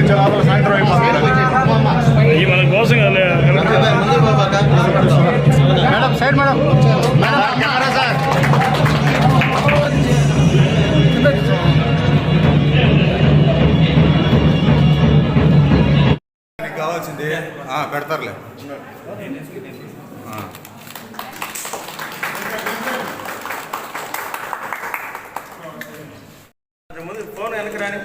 సాయంత్రం అయిపోతుంది మన కోసం madam side madam camera sir కావాల్సింది పెడతారులే ముందు ఫోన్ వెనక రాని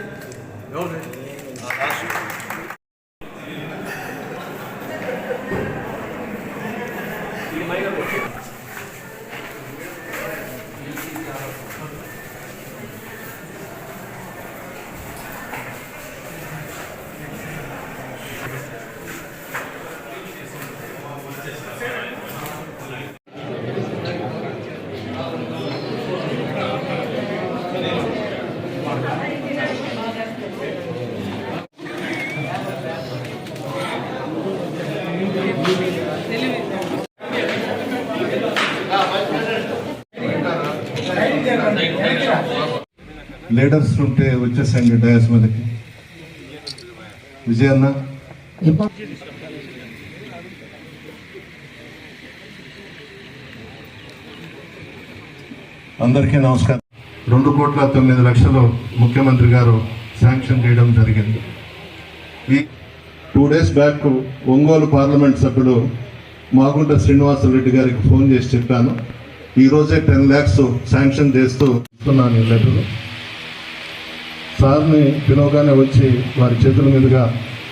లీడర్స్ ఉంటే వచ్చేసండి డయాస్ మీదకి. విజయన్న అందరికీ నమస్కారం. 2,09,00,000 ముఖ్యమంత్రి గారు శాంక్షన్ చేయడం జరిగింది. 2 days బ్యాక్ ఒంగోలు పార్లమెంట్ సభ్యుడు మాగుంట శ్రీనివాసరెడ్డి గారికి ఫోన్ చేసి చెప్పాను. ఈరోజే 10 lakhs శాంక్షన్ చేస్తూ ఇస్తున్నాను ఈ లెటర్. సార్ని పిలవగానే వచ్చి వారి చేతుల మీదుగా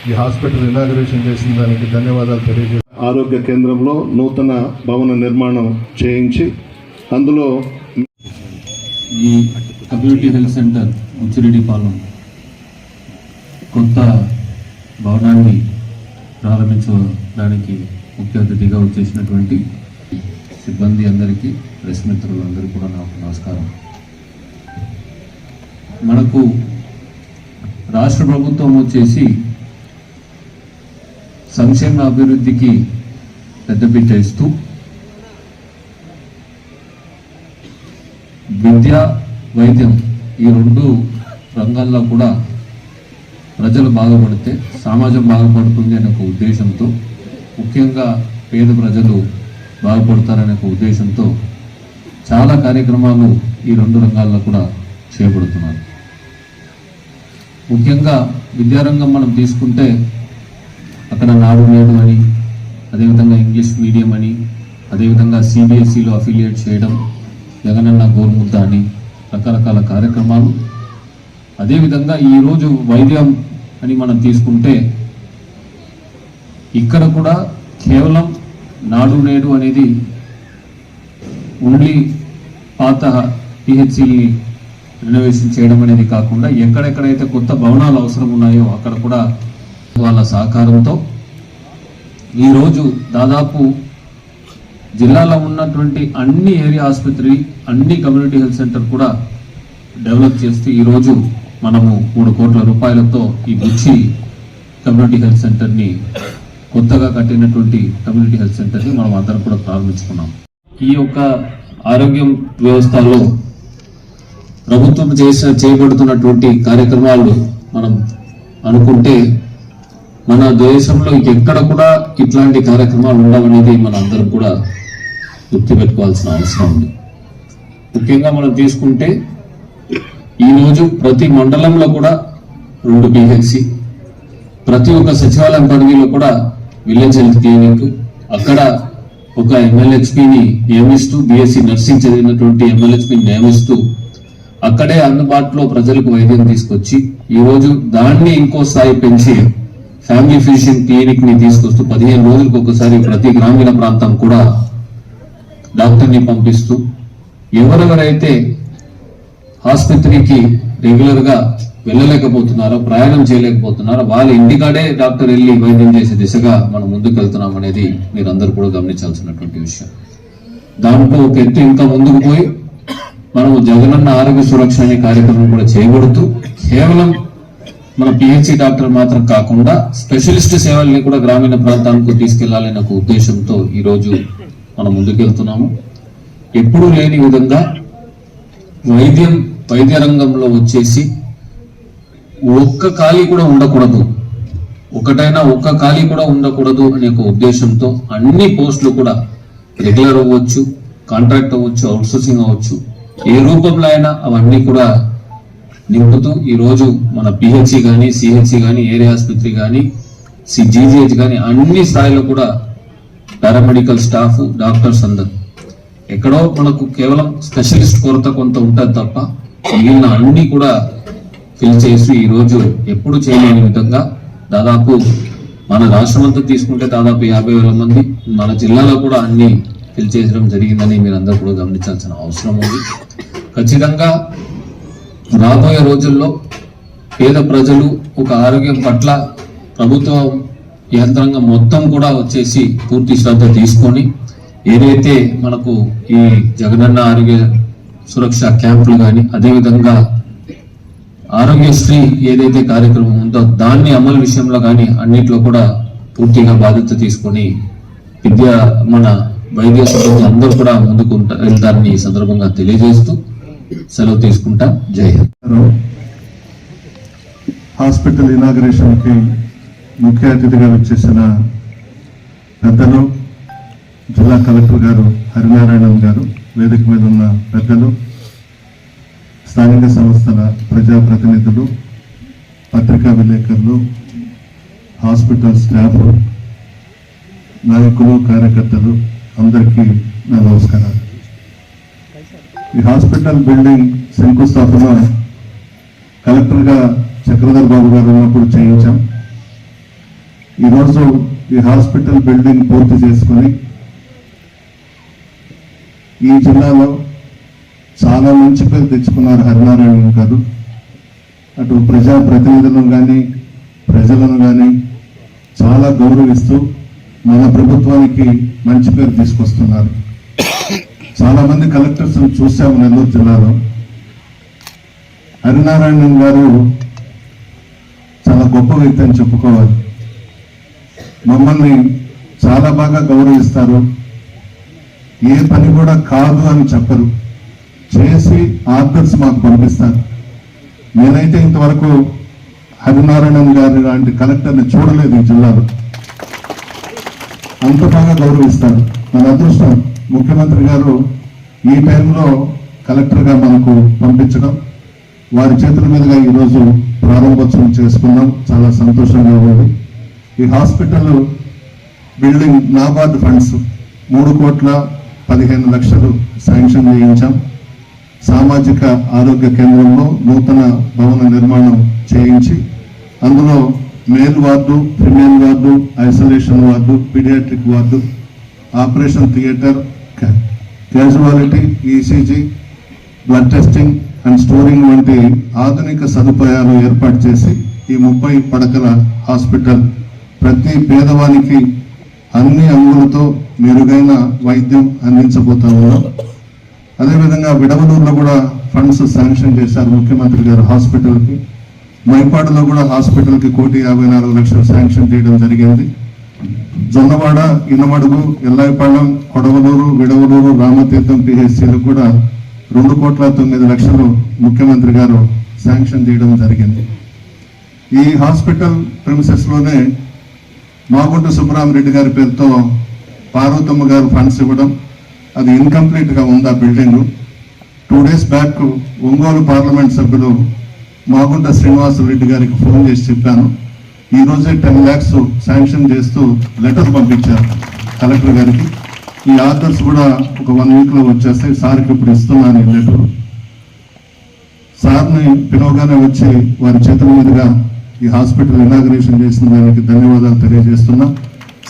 ఈ హాస్పిటల్ ఇనాగరేషన్ చేసిన దానికి ధన్యవాదాలు తెలియజేస్తాను. ఆరోగ్య కేంద్రంలో నూతన భవన నిర్మాణం చేయించి అందులో ఈ కమ్యూనిటీ హెల్త్ సెంటర్ ముచ్చిరెడ్డిపాలెం కొత్త భవనాన్ని ప్రారంభించడానికి ముఖ్య అతిథిగా వచ్చేసినటువంటి సిబ్బంది అందరికీ, ప్రెస్ మిత్రులందరికీ కూడా నాకు నమస్కారం. మనకు రాష్ట్ర ప్రభుత్వం వచ్చేసి సంక్షేమ అభివృద్ధికి పెద్దపీట ఇస్తూ విద్య, వైద్యం ఈ 2 రంగాల్లో కూడా ప్రజలు బాగుపడితే సమాజం బాగుపడుతుంది అనే ఒక ఉద్దేశంతో, ముఖ్యంగా పేద ప్రజలు బాగుపడతారనే ఒక ఉద్దేశంతో చాలా కార్యక్రమాలు ఈ 2 రంగాల్లో కూడా చేపడుతున్నారు. ముఖ్యంగా విద్యారంగం మనం తీసుకుంటే అక్కడ నాడు నేడు అని, అదేవిధంగా ఇంగ్లీష్ మీడియం అని, అదేవిధంగా CBSEలో అఫిలియేట్ చేయడం, జగనన్న గోరుముద్ద అని రకరకాల కార్యక్రమాలు. అదేవిధంగా ఈరోజు వైద్యం అని మనం తీసుకుంటే ఇక్కడ కూడా కేవలం నాడు నేడు అనేది ఓన్లీ పాత PHCని రెనోవేషన్ చేయడం అనేది కాకుండా ఎక్కడెక్కడైతే కొత్త భవనాలు అవసరం ఉన్నాయో అక్కడ కూడా వాళ్ళ సహకారంతో ఈరోజు దాదాపు జిల్లాలో ఉన్నటువంటి అన్ని ఏరియా ఆసుపత్రి, అన్ని కమ్యూనిటీ హెల్త్ సెంటర్ కూడా డెవలప్ చేస్తూ ఈరోజు మనము 3 కోట్ల రూపాయలతో ఈ బుచ్చి కమ్యూనిటీ హెల్త్ సెంటర్ని, కొత్తగా కట్టినటువంటి కమ్యూనిటీ హెల్త్ సెంటర్ని మనం అందరం కూడా ప్రారంభించుకున్నాం. ఈ యొక్క ఆరోగ్యం వ్యవస్థలో ప్రభుత్వం చేయబడుతున్నటువంటి కార్యక్రమాలు మనం అనుకుంటే మన దేశంలో ఎక్కడ కూడా ఇట్లాంటి కార్యక్రమాలు ఉండవనేది మన అందరం కూడా గుర్తుపెట్టుకోవాల్సిన అవసరం ఉంది. ముఖ్యంగా మనం తీసుకుంటే ఈరోజు ప్రతి మండలంలో కూడా 2 PHC, ప్రతి ఒక్క సచివాలయం పరిధిలో కూడా విలేజ్ హెల్త్ క్లినిక్, అక్కడ ఒక MLHPని నియమిస్తూ, BSc నర్సింగ్ చదివినటువంటి MLHPని నియమిస్తూ అక్కడే అందుబాటులో ప్రజలకు వైద్యం తీసుకొచ్చి ఈరోజు దాన్ని ఇంకో స్థాయి పెంచి ఫ్యామిలీ ఫిజిషియన్ క్లినిక్ ని తీసుకొస్తూ 15 రోజులకు ఒకసారి ప్రతి గ్రామీణ ప్రాంతం కూడా డాక్టర్ని పంపిస్తూ ఎవరెవరైతే ఆసుపత్రికి రెగ్యులర్ గా వెళ్ళలేకపోతున్నారో, ప్రయాణం చేయలేకపోతున్నారో వాళ్ళ ఇంటికాడే డాక్టర్ వెళ్ళి వైద్యం చేసే దిశగా మనం ముందుకు వెళ్తున్నాం అనేది మీరందరూ కూడా గమనించాల్సినటువంటి విషయం. దాంట్లో ఒక ఎత్తు ఇంకా ముందుకు పోయి మనము జగనన్న ఆరోగ్య సురక్ష అనే కార్యక్రమం కూడా చేయబడుతూ కేవలం మన PHC డాక్టర్ మాత్రం కాకుండా స్పెషలిస్ట్ సేవల్ని కూడా గ్రామీణ ప్రాంతానికి తీసుకెళ్లాలనే ఒక ఉద్దేశంతో ఈరోజు మనం ముందుకెళ్తున్నాము. ఎప్పుడూ లేని విధంగా వైద్య రంగంలో వచ్చేసి ఒక్క ఖాళీ కూడా ఉండకూడదు, ఒక్క ఖాళీ కూడా ఉండకూడదు అనే ఒక ఉద్దేశంతో అన్ని పోస్టులు కూడా రెగ్యులర్ అవ్వచ్చు, కాంట్రాక్ట్ అవ్వచ్చు, అవుట్సోర్సింగ్ అవ్వచ్చు, ఏ రూపంలో అయినా అవన్నీ కూడా నింపుతూ ఈరోజు మన పిహెచ్సి కానీ, సిహెచ్సి కానీ, ఏరియా ఆసుపత్రి కానీ, జీజీహెచ్ కానీ అన్ని స్థాయిలో కూడా పారామెడికల్ స్టాఫ్, డాక్టర్స్ అందరు ఎక్కడో మనకు కేవలం స్పెషలిస్ట్ కొరత కొంత ఉంటుంది తప్ప మిగిలిన అన్ని కూడా ఫిల్ చేసి ఈరోజు ఎప్పుడు చేయలేని విధంగా దాదాపు మన రాష్ట్రం అంతా తీసుకుంటే దాదాపు 50,000 మంది, మన జిల్లాలో కూడా అన్ని ఫిల్ చేయడం జరిగిందని మీరు అందరూ కూడా గమనించాల్సిన అవసరం ఉంది. ఖచ్చితంగా రాబోయే రోజుల్లో పేద ప్రజలు ఒక ఆరోగ్యం పట్ల ప్రభుత్వం యంత్రాంగం మొత్తం కూడా వచ్చేసి పూర్తి శ్రద్ధ తీసుకొని ఏదైతే మనకు ఈ జగనన్న ఆరోగ్య సురక్ష క్యాంపులు కానీ, అదేవిధంగా ఆరోగ్యశ్రీ ఏదైతే కార్యక్రమం ఉందో దాన్ని అమలు విషయంలో కానీ అన్నిట్లో కూడా పూర్తిగా బాధ్యత తీసుకొని మన వైద్య సిబ్బంది అందరూ కూడా ముందుకు వెళ్తారని ఈ సందర్భంగా తెలియజేస్తూ సెలవు తీసుకుంటా. జై హింద్. హాస్పిటల్ ఇనాగరేషన్ కి ముఖ్య అతిథిగా వచ్చేసిన పెద్దలు జిల్లా కలెక్టర్ గారు హరినారాయణన్ గారు, వేదిక మీద ఉన్న పెద్దలు, స్థానిక సంస్థల ప్రజాప్రతినిధులు, పత్రికా విలేకరులు, హాస్పిటల్ స్టాఫ్, నాయకులు, కార్యకర్తలు అందరికీ నా నమస్కారాలు. ఈ హాస్పిటల్ బిల్డింగ్ శంకుస్థాపన కలెక్టర్గా చక్రధర్ బాబు గారు ఉన్నప్పుడు చేయించాం. ఈరోజు ఈ హాస్పిటల్ బిల్డింగ్ పూర్తి చేసుకుని ఈ జిల్లాలో చాలా మంచి పేరు తెచ్చుకున్నారు హరినారాయణ గారు. అటు ప్రజాప్రతినిధులను కానీ, ప్రజలను కానీ చాలా గౌరవిస్తూ మన ప్రభుత్వానికి మంచి పేరు తీసుకొస్తున్నారు. చాలా మంది కలెక్టర్స్ చూసాము నెల్లూరు జిల్లాలో. హరినారాయణ గారు చాలా గొప్ప వ్యక్తి అని చెప్పుకోవాలి. మమ్మల్ని చాలా బాగా గౌరవిస్తారు. ఏ పని కూడా కాదు అని చెప్పరు, చేసి ఆర్డర్స్ మాకు పంపిస్తారు. నేనైతే ఇంతవరకు హరినారాయణ గారి లాంటి కలెక్టర్ని చూడలేదు ఈ జిల్లాలో. అంత బాగా గౌరవిస్తారు. మన అదృష్టం ముఖ్యమంత్రి గారు ఈ టైంలో కలెక్టర్గా మనకు పంపించడం, వారి చేతుల మీదుగా ఈరోజు ప్రారంభోత్సవం చేసుకున్నాం. చాలా సంతోషంగా ఉంది. ఈ hospital building NABARD funds 3,15,00,000 sanction చేయించాం. సామాజిక ఆరోగ్య కేంద్రంలో నూతన భవన నిర్మాణం చేయించి అందులో male ward, female ward, isolation ward, paediatric ward, operation theatre, casualty, ECG, blood testing and storing వంటి ఆధునిక సదుపాయాలు ఏర్పాటు చేసి ఈ 30 పడకల హాస్పిటల్ ప్రతి పేదవానికి అన్ని అంగులతో మెరుగైన వైద్యం అందించబోతా ఉన్నాం. అదేవిధంగా విడవలూరులో కూడా ఫండ్స్ శాంక్షన్ చేశారు ముఖ్యమంత్రి గారు హాస్పిటల్కి. మైపాడులో కూడా హాస్పిటల్కి 1,54,00,000 శాంక్షన్ చేయడం జరిగింది. జొన్నవాడ, ఇనమడుగు, ఎల్లాయిపాళెం, కొడవలూరు, విడవలూరు, రామతీర్థం పిహెచ్సిలు కూడా 2,09,00,000 ముఖ్యమంత్రి గారు శాంక్షన్ చేయడం జరిగింది. ఈ హాస్పిటల్ ప్రిమిసెస్ లోనే మాగుంట సుబ్బరామరెడ్డి గారి పేరుతో పార్వతమ్మ గారు ఫండ్స్ ఇవ్వడం, అది ఇన్కంప్లీట్ గా ఉంది ఆ building. 2 days back Ongole parliament సభ్యులు మాగుంట శ్రీనివాసరెడ్డి గారికి ఫోన్ చేసి చెప్పాను. ఈ రోజే 10 lakhs శాంక్షన్ చేస్తూ లెటర్ పంపించారు కలెక్టర్ గారికి. ఈ ఆర్డర్స్ కూడా ఒక 1 week లో వచ్చేస్తాయి. సార్కి ఇప్పుడు ఇస్తున్నాను ఈ లెటర్. సార్ని పిలవగానే వచ్చి వారి చేతుల మీదుగా ఈ హాస్పిటల్ ఇనాగరేషన్ చేసిన దానికి ధన్యవాదాలు తెలియజేస్తున్నా.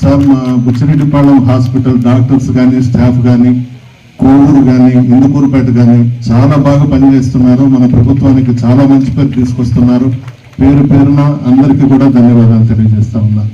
సార్, మా బుచ్చిరెడ్డిపాళెం హాస్పిటల్ డాక్టర్స్ కానీ, స్టాఫ్ కానీ, కోవూరు కానీ, ఇందుకూరుపేట కానీ చాలా బాగా పనిచేస్తున్నారు. మన ప్రభుత్వానికి చాలా మంచి పేరు తీసుకొస్తున్నారు. పేరు పేరున అందరికీ కూడా ధన్యవాదాలు తెలియజేస్తా ఉన్నా.